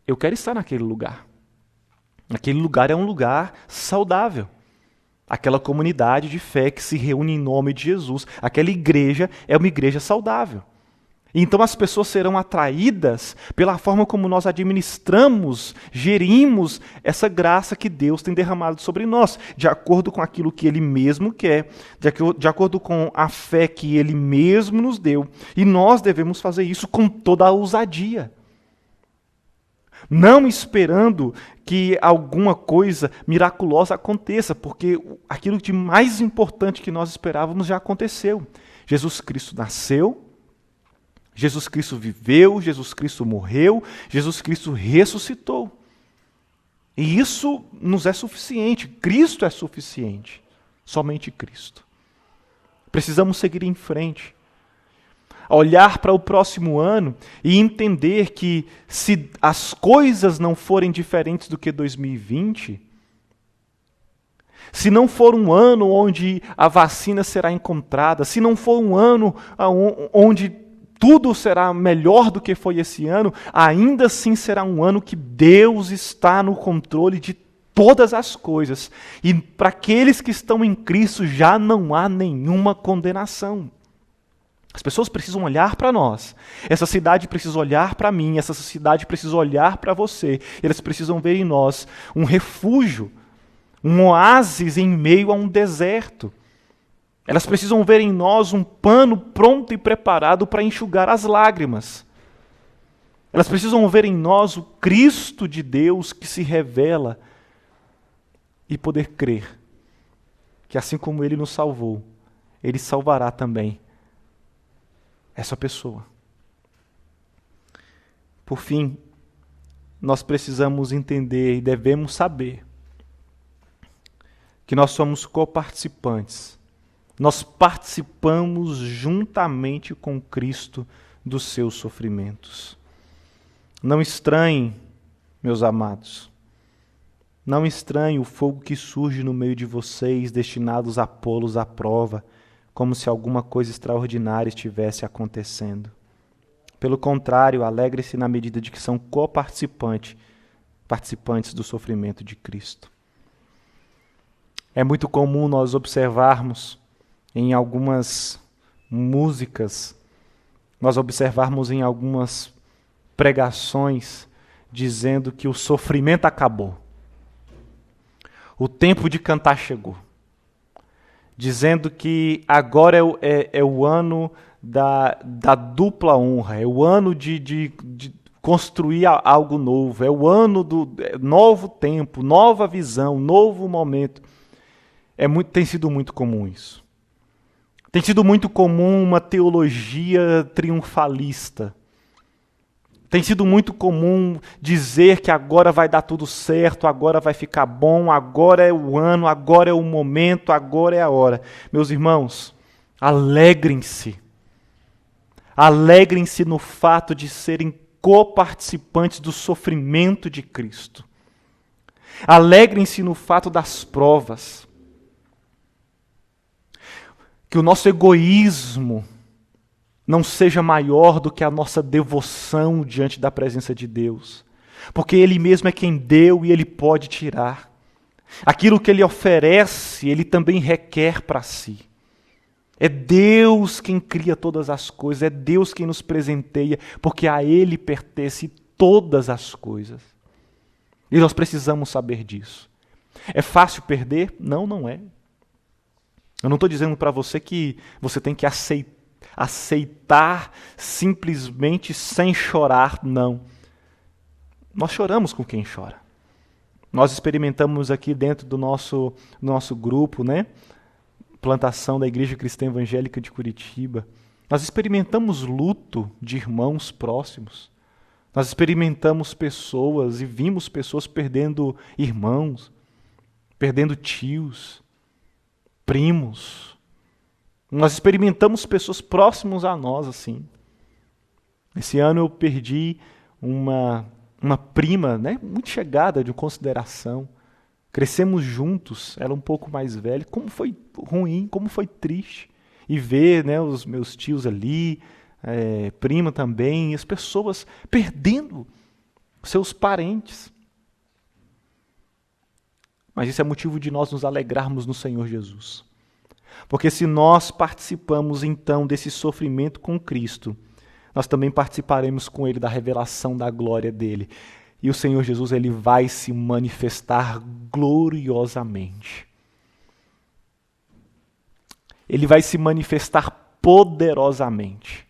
eu quero estar naquele lugar. Aquele lugar é um lugar saudável. Aquela comunidade de fé que se reúne em nome de Jesus, aquela igreja é uma igreja saudável. Então as pessoas serão atraídas pela forma como nós administramos, gerimos essa graça que Deus tem derramado sobre nós, de acordo com aquilo que Ele mesmo quer, de acordo com a fé que Ele mesmo nos deu. E nós devemos fazer isso com toda a ousadia. Não esperando que alguma coisa miraculosa aconteça, porque aquilo de mais importante que nós esperávamos já aconteceu. Jesus Cristo nasceu, Jesus Cristo viveu, Jesus Cristo morreu, Jesus Cristo ressuscitou. E isso nos é suficiente, Cristo é suficiente, somente Cristo. Precisamos seguir em frente, olhar para o próximo ano e entender que se as coisas não forem diferentes do que 2020, se não for um ano onde a vacina será encontrada, se não for um ano onde tudo será melhor do que foi esse ano, ainda assim será um ano que Deus está no controle de todas as coisas. E para aqueles que estão em Cristo já não há nenhuma condenação. As pessoas precisam olhar para nós. Essa cidade precisa olhar para mim, essa cidade precisa olhar para você. Eles precisam ver em nós um refúgio, um oásis em meio a um deserto. Elas precisam ver em nós um pano pronto e preparado para enxugar as lágrimas. Elas precisam ver em nós o Cristo de Deus que se revela e poder crer que assim como Ele nos salvou, Ele salvará também essa pessoa. Por fim, nós precisamos entender e devemos saber que nós somos coparticipantes. Nós participamos juntamente com Cristo dos seus sofrimentos. Não estranhem, meus amados, não estranhem o fogo que surge no meio de vocês, destinados a pô-los à prova, como se alguma coisa extraordinária estivesse acontecendo. Pelo contrário, alegre-se na medida de que são participantes do sofrimento de Cristo. É muito comum nós observarmos em algumas músicas, nós observarmos em algumas pregações, dizendo que o sofrimento acabou. O tempo de cantar chegou. Dizendo que agora é o ano da dupla honra, é o ano de construir algo novo, é o ano do novo tempo, nova visão, novo momento. Tem sido muito comum isso. Tem sido muito comum uma teologia triunfalista. Tem sido muito comum dizer que agora vai dar tudo certo, agora vai ficar bom, agora é o ano, agora é o momento, agora é a hora. Meus irmãos, alegrem-se. Alegrem-se no fato de serem coparticipantes do sofrimento de Cristo. Alegrem-se no fato das provas. Que o nosso egoísmo não seja maior do que a nossa devoção diante da presença de Deus. Porque Ele mesmo é quem deu e Ele pode tirar. Aquilo que Ele oferece, Ele também requer para si. É Deus quem cria todas as coisas, é Deus quem nos presenteia, porque a Ele pertence todas as coisas. E nós precisamos saber disso. É fácil perder? Não, não é. Eu não estou dizendo para você que você tem que aceitar simplesmente sem chorar, não. Nós choramos com quem chora. Nós experimentamos aqui dentro do nosso grupo, né? Plantação da Igreja Cristã Evangélica de Curitiba. Nós experimentamos luto de irmãos próximos. Nós experimentamos pessoas e vimos pessoas perdendo irmãos, perdendo tios, primos. Nós experimentamos pessoas próximas a nós assim. Esse ano eu perdi uma prima, né, muito chegada, de consideração. Crescemos juntos, ela um pouco mais velha. Como foi ruim, como foi triste. E ver, né, os meus tios ali, prima também, as pessoas perdendo seus parentes. Mas isso é motivo de nós nos alegrarmos no Senhor Jesus. Porque se nós participamos então desse sofrimento com Cristo, nós também participaremos com Ele da revelação da glória dEle. E o Senhor Jesus, Ele vai se manifestar gloriosamente. Ele vai se manifestar poderosamente.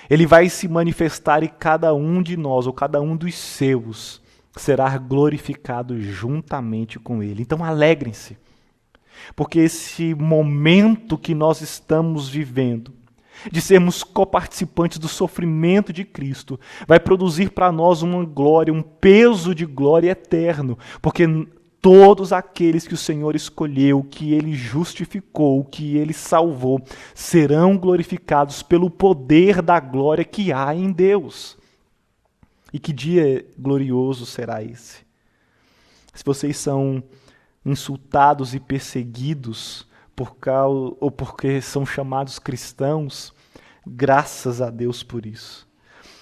Ele vai se manifestar e cada um de nós, ou cada um dos seus, será glorificado juntamente com Ele. Então alegrem-se, porque esse momento que nós estamos vivendo, de sermos coparticipantes do sofrimento de Cristo, vai produzir para nós uma glória, um peso de glória eterno, porque todos aqueles que o Senhor escolheu, que Ele justificou, que Ele salvou, serão glorificados pelo poder da glória que há em Deus. E que dia glorioso será esse? Se vocês são insultados e perseguidos porque são chamados cristãos, graças a Deus por isso.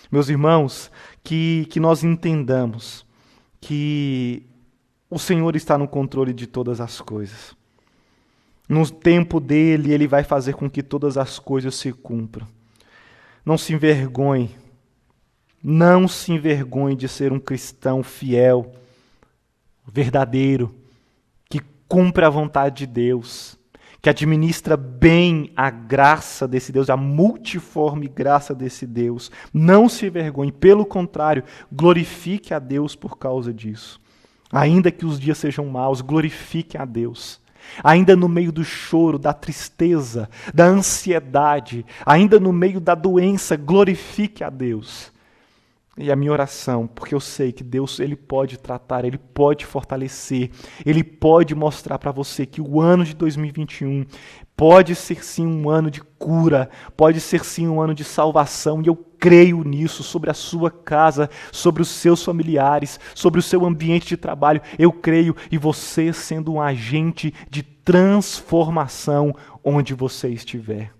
Meus irmãos, que nós entendamos que o Senhor está no controle de todas as coisas. No tempo dele, Ele vai fazer com que todas as coisas se cumpram. Não se envergonhe. Não se envergonhe de ser um cristão fiel, verdadeiro, que cumpre a vontade de Deus, que administra bem a graça desse Deus, a multiforme graça desse Deus. Não se envergonhe, pelo contrário, glorifique a Deus por causa disso. Ainda que os dias sejam maus, glorifique a Deus. Ainda no meio do choro, da tristeza, da ansiedade, ainda no meio da doença, glorifique a Deus. E a minha oração, porque eu sei que Deus, Ele pode tratar, Ele pode fortalecer, Ele pode mostrar para você que o ano de 2021 pode ser sim um ano de cura, pode ser sim um ano de salvação, e eu creio nisso, sobre a sua casa, sobre os seus familiares, sobre o seu ambiente de trabalho. Eu creio, e você sendo um agente de transformação onde você estiver.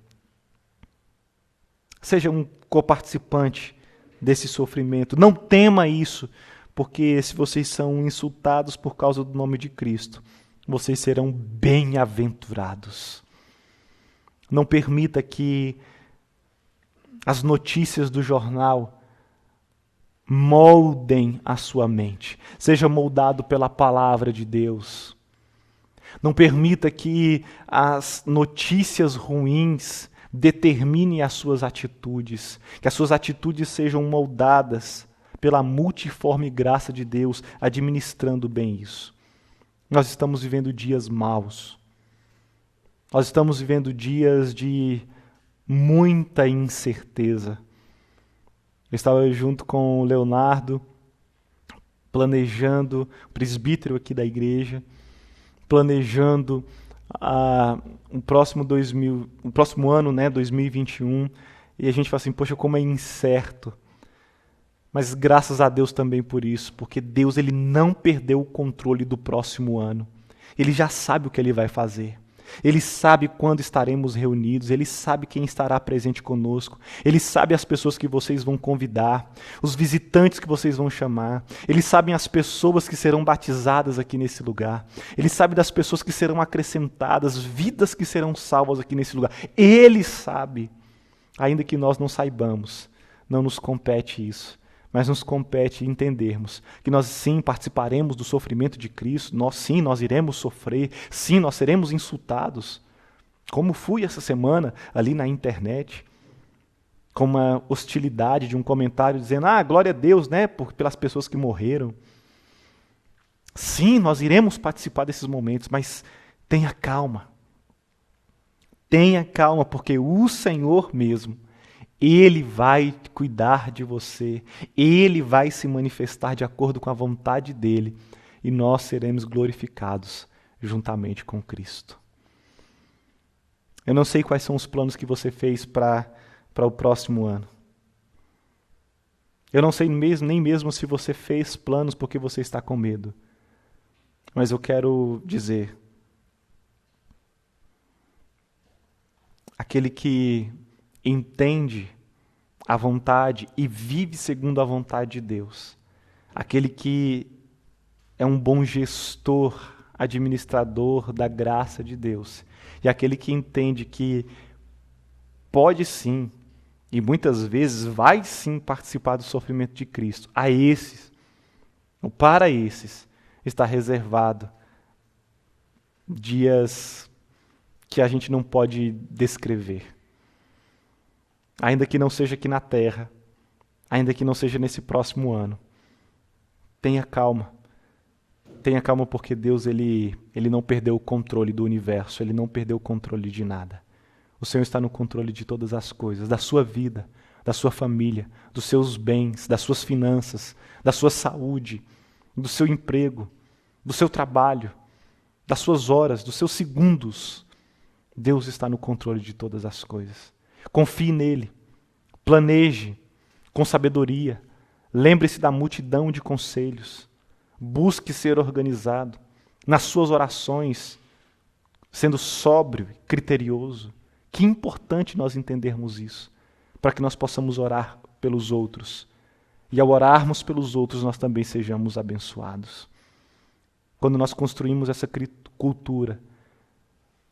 Seja um coparticipante desse sofrimento. Não tema isso, porque se vocês são insultados por causa do nome de Cristo, vocês serão bem-aventurados. Não permita que as notícias do jornal moldem a sua mente. Seja moldado pela palavra de Deus. Não permita que as notícias ruins determinem as suas atitudes. Que as suas atitudes sejam moldadas pela multiforme graça de Deus, administrando bem isso. Nós estamos vivendo dias maus. Nós estamos vivendo dias de muita incerteza. Eu estava junto com o Leonardo, planejando, o presbítero aqui da igreja, planejando o próximo ano, né, 2021, e a gente fala assim, poxa, como é incerto. Mas graças a Deus também por isso, porque Deus ele não perdeu o controle do próximo ano. Ele já sabe o que Ele vai fazer. Ele sabe quando estaremos reunidos, Ele sabe quem estará presente conosco, Ele sabe as pessoas que vocês vão convidar, os visitantes que vocês vão chamar, Ele sabe as pessoas que serão batizadas aqui nesse lugar, Ele sabe das pessoas que serão acrescentadas, vidas que serão salvas aqui nesse lugar. Ele sabe, ainda que nós não saibamos, não nos compete isso. Mas nos compete entendermos que nós sim participaremos do sofrimento de Cristo, nós iremos sofrer, sim, nós seremos insultados, como fui essa semana ali na internet, com uma hostilidade de um comentário dizendo, glória a Deus, né, pelas pessoas que morreram. Sim, nós iremos participar desses momentos, mas tenha calma. Tenha calma, porque o Senhor mesmo, Ele vai cuidar de você, Ele vai se manifestar de acordo com a vontade dEle, e nós seremos glorificados juntamente com Cristo. Eu não sei quais são os planos que você fez para o próximo ano. Eu não sei nem mesmo se você fez planos porque você está com medo. Mas eu quero dizer, aquele que entende a vontade e vive segundo a vontade de Deus, aquele que é um bom gestor, administrador da graça de Deus, e aquele que entende que pode sim, e muitas vezes vai sim participar do sofrimento de Cristo, a esses, ou para esses, está reservado dias que a gente não pode descrever. Ainda que não seja aqui na terra, ainda que não seja nesse próximo ano. Tenha calma. Tenha calma porque Deus ele não perdeu o controle do universo, Ele não perdeu o controle de nada. O Senhor está no controle de todas as coisas, da sua vida, da sua família, dos seus bens, das suas finanças, da sua saúde, do seu emprego, do seu trabalho, das suas horas, dos seus segundos. Deus está no controle de todas as coisas. Confie nele, planeje com sabedoria, lembre-se da multidão de conselhos, busque ser organizado nas suas orações, sendo sóbrio e criterioso. Que importante nós entendermos isso, para que nós possamos orar pelos outros, e ao orarmos pelos outros nós também sejamos abençoados. Quando nós construímos essa cultura,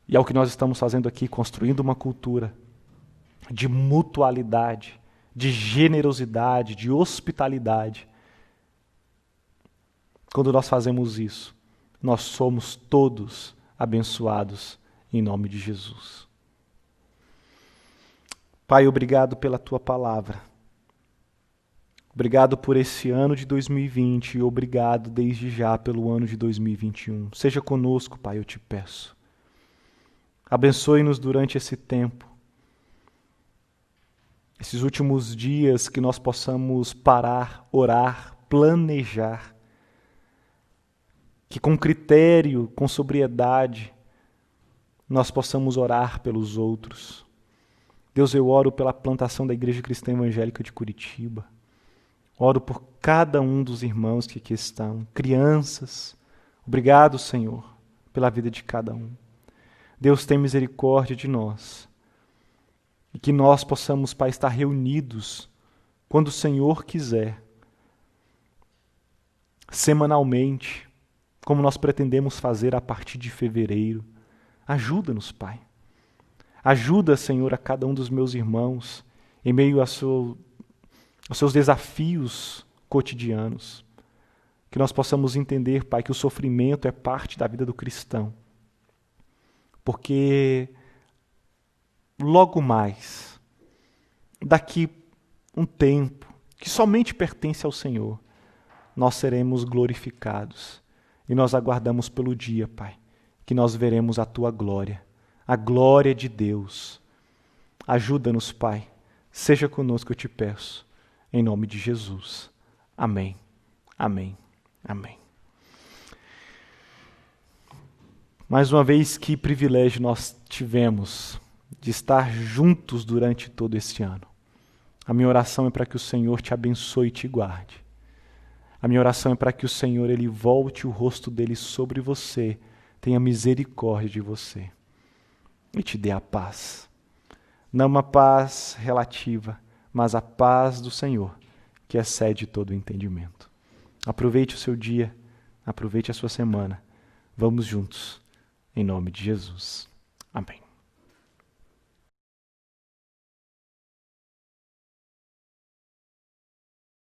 e é o que nós estamos fazendo aqui, construindo uma cultura de mutualidade, de generosidade, de hospitalidade. Quando nós fazemos isso, nós somos todos abençoados em nome de Jesus. Pai, obrigado pela Tua palavra. Obrigado por esse ano de 2020 e obrigado desde já pelo ano de 2021. Seja conosco, Pai, eu te peço. Abençoe-nos durante esse tempo. Esses últimos dias que nós possamos parar, orar, planejar. Que com critério, com sobriedade, nós possamos orar pelos outros. Deus, eu oro pela plantação da Igreja Cristã Evangélica de Curitiba. Oro por cada um dos irmãos que aqui estão, crianças. Obrigado, Senhor, pela vida de cada um. Deus, tem misericórdia de nós. E que nós possamos, Pai, estar reunidos quando o Senhor quiser, semanalmente, como nós pretendemos fazer a partir de fevereiro. Ajuda-nos, Pai. Ajuda, Senhor, a cada um dos meus irmãos em meio aos seus desafios cotidianos. Que nós possamos entender, Pai, que o sofrimento é parte da vida do cristão. Porque logo mais, daqui um tempo, que somente pertence ao Senhor, nós seremos glorificados. E nós aguardamos pelo dia, Pai, que nós veremos a Tua glória, a glória de Deus. Ajuda-nos, Pai. Seja conosco, eu te peço. Em nome de Jesus. Amém. Amém. Amém. Mais uma vez, que privilégio nós tivemos de estar juntos durante todo este ano. A minha oração é para que o Senhor te abençoe e te guarde. A minha oração é para que o Senhor ele volte o rosto dele sobre você, tenha misericórdia de você e te dê a paz. Não uma paz relativa, mas a paz do Senhor, que excede todo o entendimento. Aproveite o seu dia, aproveite a sua semana. Vamos juntos, em nome de Jesus. Amém.